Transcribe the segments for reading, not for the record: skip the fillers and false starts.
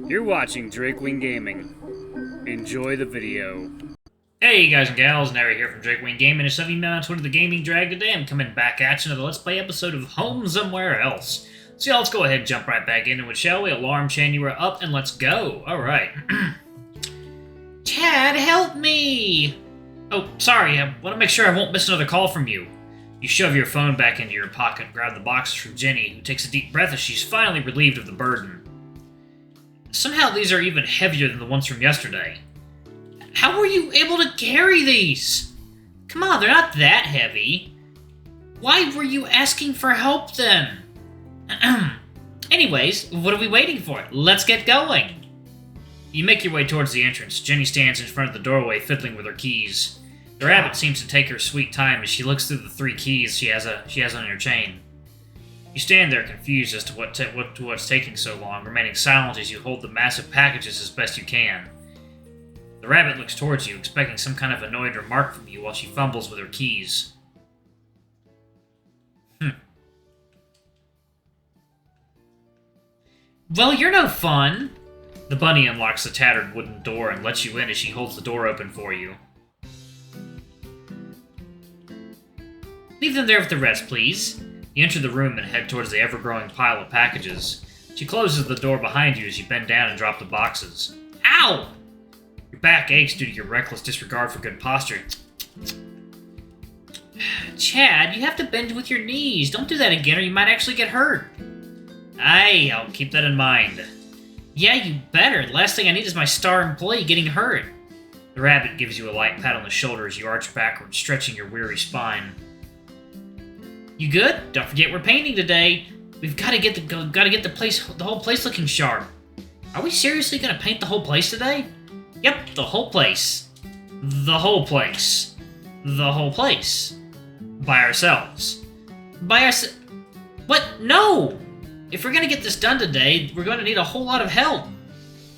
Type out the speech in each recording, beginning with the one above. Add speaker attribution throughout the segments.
Speaker 1: You're watching Drakewing Gaming. Enjoy the video.
Speaker 2: Hey guys and gals, Nary here from Drakewing Gaming, and 70 on Twitter, the Gaming Drag. Today I'm coming back at you another Let's Play episode of Home Zomewhere Else. So yeah, let's go ahead and jump right back into it, shall we? Alarm chain, you are up, and let's go. Alright. Chad, help me! Oh, sorry, I want to make sure I won't miss another call from you. You shove your phone back into your pocket and grab the boxes from Jenny, who takes a deep breath as she's finally relieved of the burden. Somehow these are even heavier than the ones from yesterday. How were you able to carry these? Come on, they're not that heavy. Why were you asking for help then? Anyways, what are we waiting for? Let's get going. You make your way towards the entrance. Jenny stands in front of the doorway, fiddling with her keys. The rabbit seems to take her sweet time as she looks through the 3 keys she has on her chain. You stand there confused as to what's taking so long, remaining silent as you hold the massive packages as best you can. The rabbit looks towards you, expecting some kind of annoyed remark from you while she fumbles with her keys. Well, you're no fun! The bunny unlocks the tattered wooden door and lets you in as she holds the door open for you. Leave them there with the rest, please. You enter the room and head towards the ever-growing pile of packages. She closes the door behind you as you bend down and drop the boxes. Ow! Your back aches due to your reckless disregard for good posture. Chad, you have to bend with your knees. Don't do that again or you might actually get hurt. Aye, I'll keep that in mind. Yeah, you better. The last thing I need is my star employee getting hurt. The rabbit gives you a light pat on the shoulder as you arch backward, stretching your weary spine. You good? Don't forget we're painting today. We've got to get the whole place looking sharp. Are we seriously gonna paint the whole place today? Yep, the whole place. The whole place. The whole place. By ourselves. What? No! If we're gonna get this done today, we're gonna need a whole lot of help.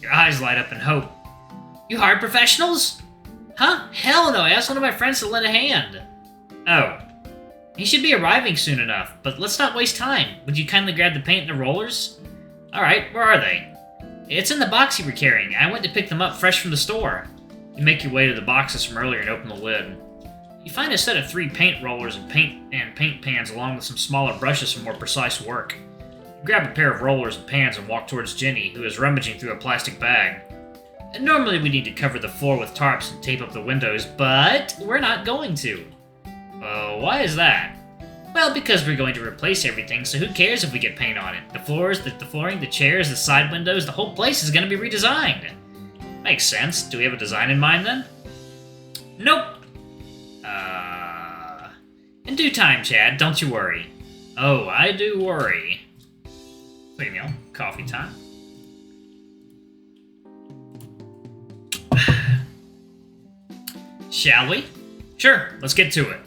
Speaker 2: Your eyes light up in hope. You hired professionals? Huh? Hell no, I asked one of my friends to lend a hand. Oh. He should be arriving soon enough, but let's not waste time. Would you kindly grab the paint and the rollers? Alright, where are they? It's in the box you were carrying. I went to pick them up fresh from the store. You make your way to the boxes from earlier and open the lid. You find a set of 3 paint rollers and paint pans along with some smaller brushes for more precise work. You grab a pair of rollers and pans and walk towards Jenny, who is rummaging through a plastic bag. Normally we need to cover the floor with tarps and tape up the windows, but we're not going to. Why is that? Well, because we're going to replace everything, so who cares if we get paint on it? The floors, the flooring, the chairs, the side windows, the whole place is going to be redesigned. Makes sense. Do we have a design in mind then? Nope. In due time, Chad, don't you worry. Oh, I do worry. Wait, coffee time. Shall we? Sure, let's get to it.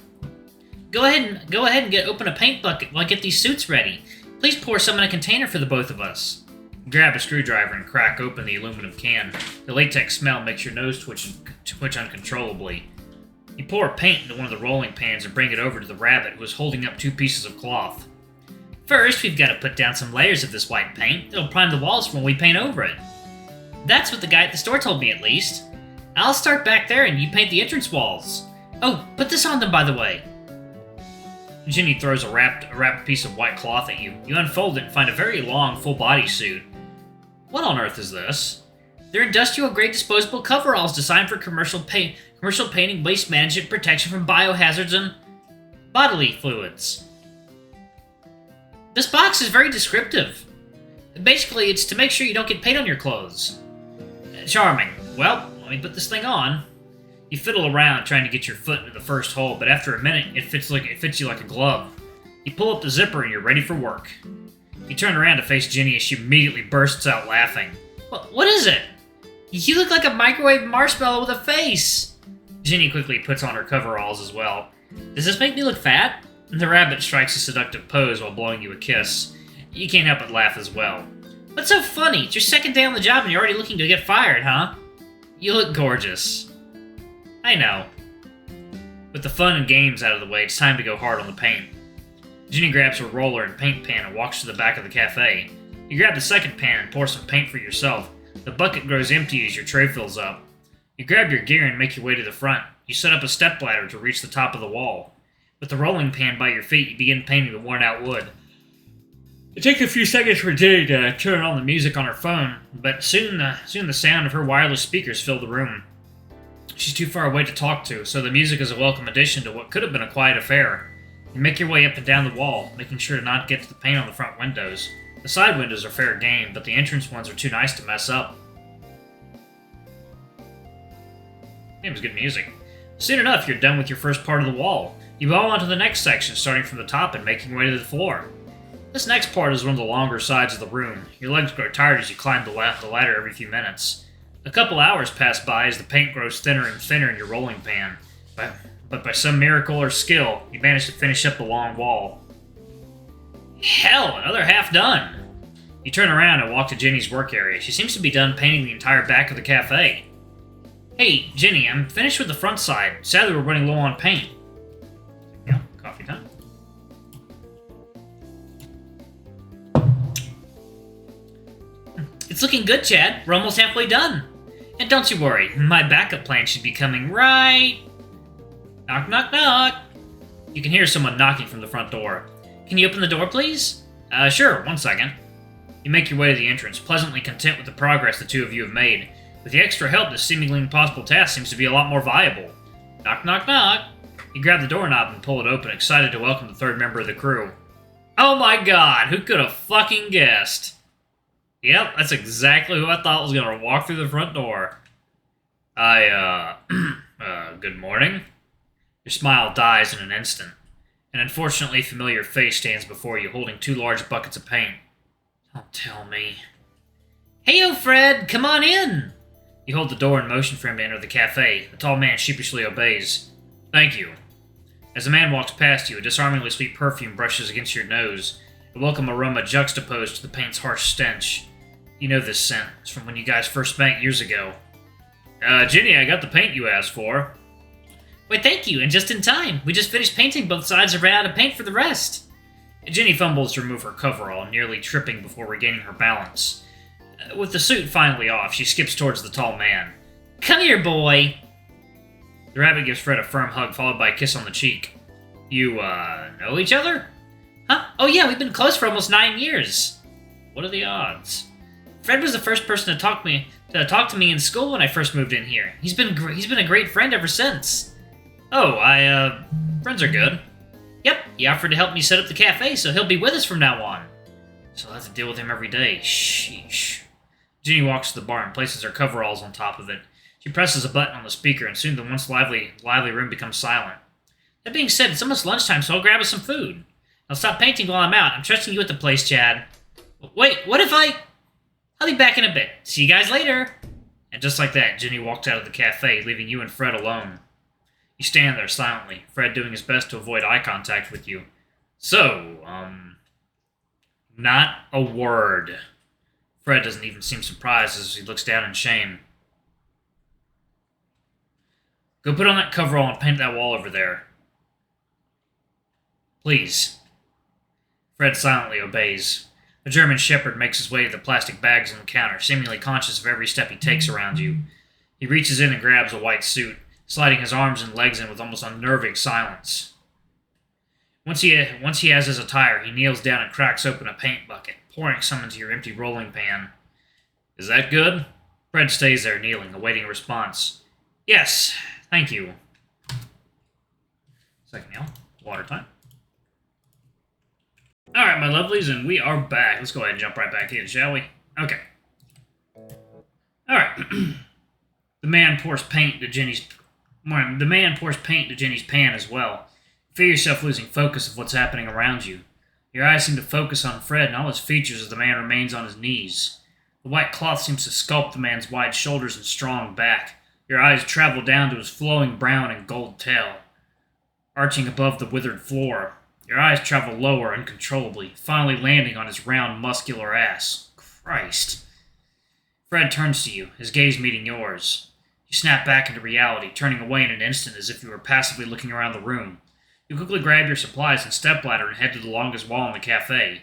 Speaker 2: Go ahead and open a paint bucket while I get these suits ready. Please pour some in a container for the both of us. Grab a screwdriver and crack open the aluminum can. The latex smell makes your nose twitch uncontrollably. You pour paint into one of the rolling pans and bring it over to the rabbit, who is holding up 2 pieces of cloth. First, we've got to put down some layers of this white paint. It'll prime the walls when we paint over it. That's what the guy at the store told me, at least. I'll start back there and you paint the entrance walls. Oh, put this on them, by the way. Jenny throws a wrapped piece of white cloth at you. You unfold it and find a very long, full-body suit. What on earth is this? They're industrial-grade disposable coveralls designed for commercial painting, waste management, protection from biohazards, and bodily fluids. This box is very descriptive. Basically, it's to make sure you don't get paint on your clothes. Charming. Well, let me put this thing on. You fiddle around trying to get your foot into the first hole, but after a minute, it fits you like a glove. You pull up the zipper and you're ready for work. You turn around to face Jenny as she immediately bursts out laughing. What is it? You look like a microwave marshmallow with a face! Jenny quickly puts on her coveralls as well. Does this make me look fat? The rabbit strikes a seductive pose while blowing you a kiss. You can't help but laugh as well. What's so funny? It's your second day on the job and you're already looking to get fired, huh? You look gorgeous. I know. With the fun and games out of the way, it's time to go hard on the paint. Jenny grabs her roller and paint pan and walks to the back of the cafe. You grab the second pan and pour some paint for yourself. The bucket grows empty as your tray fills up. You grab your gear and make your way to the front. You set up a stepladder to reach the top of the wall. With the rolling pan by your feet, you begin painting the worn-out wood. It takes a few seconds for Jenny to turn on the music on her phone, but soon the sound of her wireless speakers fill the room. She's too far away to talk to, so the music is a welcome addition to what could have been a quiet affair. You make your way up and down the wall, making sure to not get to the paint on the front windows. The side windows are fair game, but the entrance ones are too nice to mess up. It was good music. Soon enough, you're done with your first part of the wall. You go on to the next section, starting from the top and making your way to the floor. This next part is one of the longer sides of the room. Your legs grow tired as you climb the ladder every few minutes. A couple hours pass by as the paint grows thinner and thinner in your rolling pan. But by some miracle or skill, you manage to finish up the long wall. Hell, another half done! You turn around and walk to Jenny's work area. She seems to be done painting the entire back of the cafe. Hey, Jenny, I'm finished with the front side. Sadly, we're running low on paint. Yeah, coffee time. It's looking good, Chad. We're almost halfway done. And don't you worry, my backup plan should be coming right... Knock, knock, knock. You can hear someone knocking from the front door. Can you open the door, please? Sure, 1 second. You make your way to the entrance, pleasantly content with the progress the two of you have made. With the extra help, this seemingly impossible task seems to be a lot more viable. Knock, knock, knock. You grab the doorknob and pull it open, excited to welcome the third member of the crew. Oh my god, who could have fucking guessed? Yep, that's exactly who I thought was gonna walk through the front door. Good morning? Your smile dies in an instant. An unfortunately familiar face stands before you, holding 2 large buckets of paint. Don't tell me. Heyo, Fred! Come on in! You hold the door in motion for him to enter the cafe. The tall man sheepishly obeys. Thank you. As the man walks past you, a disarmingly sweet perfume brushes against your nose, a welcome aroma juxtaposed to the paint's harsh stench. You know this scent. It's from when you guys first met years ago. Ginny, I got the paint you asked for. Why, thank you, and just in time. We just finished painting both sides and ran out of paint for the rest. Ginny fumbles to remove her coverall, nearly tripping before regaining her balance. With the suit finally off, she skips towards the tall man. Come here, boy! The rabbit gives Fred a firm hug, followed by a kiss on the cheek. You, know each other? Huh? Oh yeah, we've been close for almost 9 years. What are the odds? Fred was the first person to talk to me in school when I first moved in here. He's been a great friend ever since. Oh, friends are good. Yep, he offered to help me set up the cafe, so he'll be with us from now on. So I'll have to deal with him every day. Sheesh. Ginny walks to the bar and places her coveralls on top of it. She presses a button on the speaker, and soon the once lively room becomes silent. That being said, it's almost lunchtime, so I'll grab us some food. I'll stop painting while I'm out. I'm trusting you with the place, Chad. Wait, what if I'll be back in a bit. See you guys later. And just like that, Ginny walks out of the cafe, leaving you and Fred alone. You stand there silently, Fred doing his best to avoid eye contact with you. So, not a word. Fred doesn't even seem surprised as he looks down in shame. Go put on that coverall and paint that wall over there. Please. Fred silently obeys. The German Shepherd makes his way to the plastic bags on the counter, seemingly conscious of every step he takes around you. He reaches in and grabs a white suit, sliding his arms and legs in with almost unnerving silence. Once he has his attire, he kneels down and cracks open a paint bucket, pouring some into your empty rolling pan. Is that good? Fred stays there kneeling, awaiting a response. Yes, thank you. Second meal. Water time. Alright, my lovelies, and we are back. Let's go ahead and jump right back in, shall we? Okay. Alright. The man pours paint to Jenny's pan as well. Feel yourself losing focus of what's happening around you. Your eyes seem to focus on Fred and all his features as the man remains on his knees. The white cloth seems to sculpt the man's wide shoulders and strong back. Your eyes travel down to his flowing brown and gold tail, arching above the withered floor. Your eyes travel lower uncontrollably, finally landing on his round, muscular ass. Christ. Fred turns to you, his gaze meeting yours. You snap back into reality, turning away in an instant as if you were passively looking around the room. You quickly grab your supplies and stepladder and head to the longest wall in the cafe.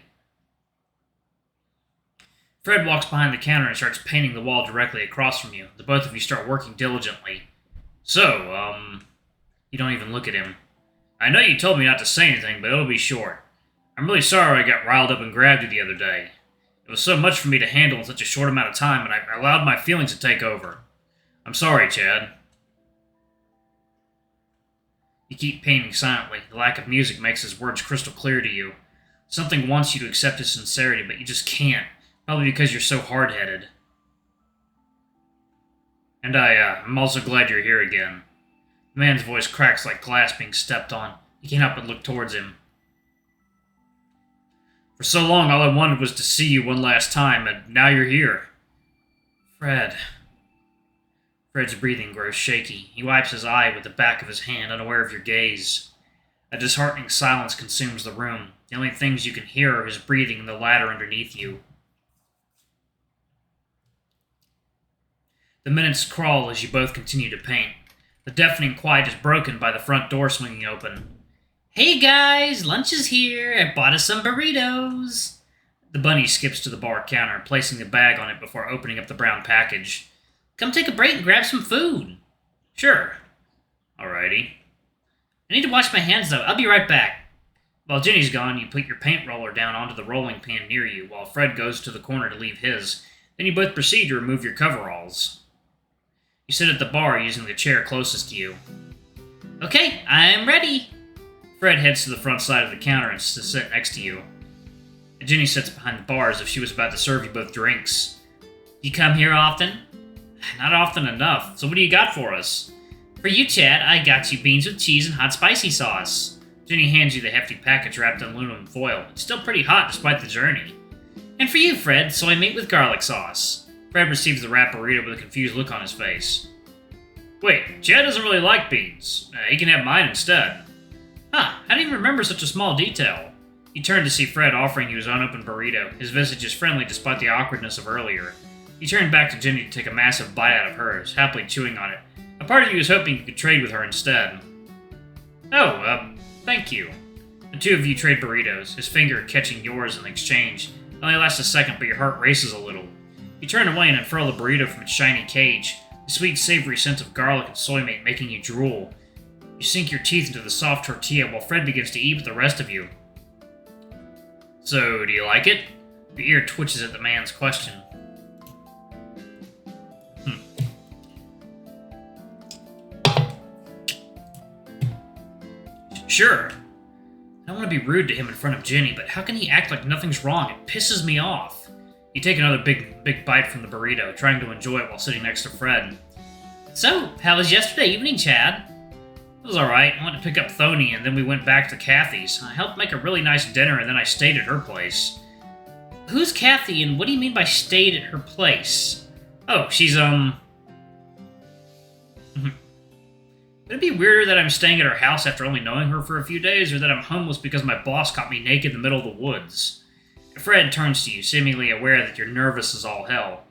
Speaker 2: Fred walks behind the counter and starts painting the wall directly across from you. The both of you start working diligently. So, you don't even look at him. I know you told me not to say anything, but it'll be short. I'm really sorry I got riled up and grabbed you the other day. It was so much for me to handle in such a short amount of time, and I allowed my feelings to take over. I'm sorry, Chad. You keep painting silently. The lack of music makes his words crystal clear to you. Something wants you to accept his sincerity, but you just can't. Probably because you're so hard-headed. And I'm also glad you're here again. The man's voice cracks like glass being stepped on. You can't help but look towards him. For so long, all I wanted was to see you one last time, and now you're here. Fred. Fred's breathing grows shaky. He wipes his eye with the back of his hand, unaware of your gaze. A disheartening silence consumes the room. The only things you can hear are his breathing and the ladder underneath you. The minutes crawl as you both continue to paint. The deafening quiet is broken by the front door swinging open. Hey guys, lunch is here. I bought us some burritos. The bunny skips to the bar counter, placing the bag on it before opening up the brown package. Come take a break and grab some food. Sure. Alrighty. I need to wash my hands though. I'll be right back. While Jenny's gone, you put your paint roller down onto the rolling pin near you, while Fred goes to the corner to leave his. Then you both proceed to remove your coveralls. You sit at the bar using the chair closest to you. Okay, I'm ready. Fred heads to the front side of the counter and to sit next to you. Jenny sits behind the bar as if she was about to serve you both drinks. You come here often? Not often enough. So what do you got for us? For you, Chad, I got you beans with cheese and hot spicy sauce. Jenny hands you the hefty package wrapped in aluminum foil. It's still pretty hot despite the journey. And for you, Fred, soy meat with garlic sauce. Fred receives the wrapped burrito with a confused look on his face. Wait, Chad doesn't really like beans. He can have mine instead. Huh, I didn't even remember such a small detail. You turn to see Fred offering you his unopened burrito. His visage is friendly despite the awkwardness of earlier. You turn back to Jenny to take a massive bite out of hers, happily chewing on it. A part of you is hoping you could trade with her instead. Oh, thank you. The two of you trade burritos, his finger catching yours in exchange. It only lasts a second, but your heart races a little. You turn away and unfurl the burrito from its shiny cage, the sweet, savory scent of garlic and soy meat making you drool. You sink your teeth into the soft tortilla while Fred begins to eat with the rest of you. So, do you like it? Your ear twitches at the man's question. Sure. I don't want to be rude to him in front of Jenny, but how can he act like nothing's wrong? It pisses me off. You take another big bite from the burrito, trying to enjoy it while sitting next to Fred. So, how was yesterday evening, Chad? It was alright. I went to pick up Thony, and then we went back to Kathy's. I helped make a really nice dinner, and then I stayed at her place. Who's Kathy, and what do you mean by stayed at her place? Oh, she's, Would it be weirder that I'm staying at her house after only knowing her for a few days, or that I'm homeless because my boss caught me naked in the middle of the woods? Fred turns to you, seemingly aware that you're nervous as all hell.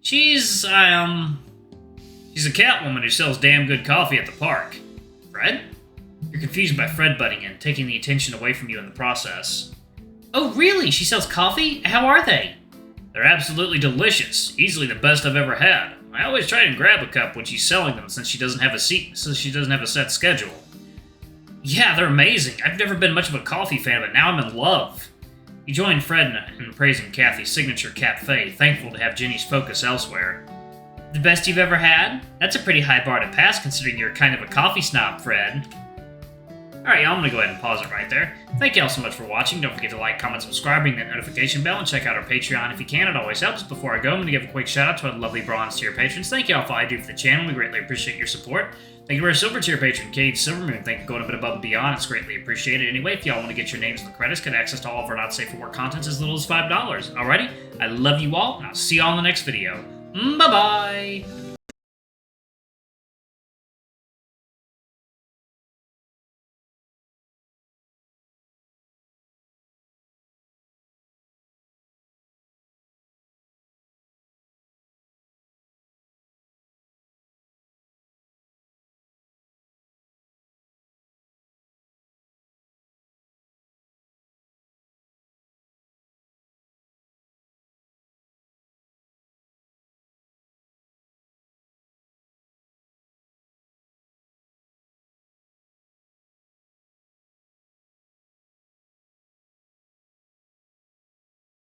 Speaker 2: She's a Catwoman who sells damn good coffee at the park. Fred? You're confused by Fred butting in, taking the attention away from you in the process. Oh, really? She sells coffee? How are they? They're absolutely delicious. Easily the best I've ever had. I always try and grab a cup when she's selling them since she doesn't have a set schedule. Yeah, they're amazing. I've never been much of a coffee fan, but now I'm in love. You join Fred in praising Kathy's signature cafe, thankful to have Jenny's focus elsewhere. The best you've ever had? That's a pretty high bar to pass considering you're kind of a coffee snob, Fred. Alright, y'all, I'm going to go ahead and pause it right there. Thank you all so much for watching. Don't forget to like, comment, subscribe, ring that notification bell, and check out our Patreon if you can. It always helps. Before I go, I'm going to give a quick shout out to our lovely bronze tier patrons. Thank you all for all you do for the channel. We greatly appreciate your support. Thank you to our silver tier patron, Cade Silvermoon. Thank you for going a bit above and beyond. It's greatly appreciated. Anyway, if y'all want to get your names in the credits, get access to all of our not safe for work content as little as $5. Alrighty, I love you all, and I'll see y'all in the next video. Bye-bye!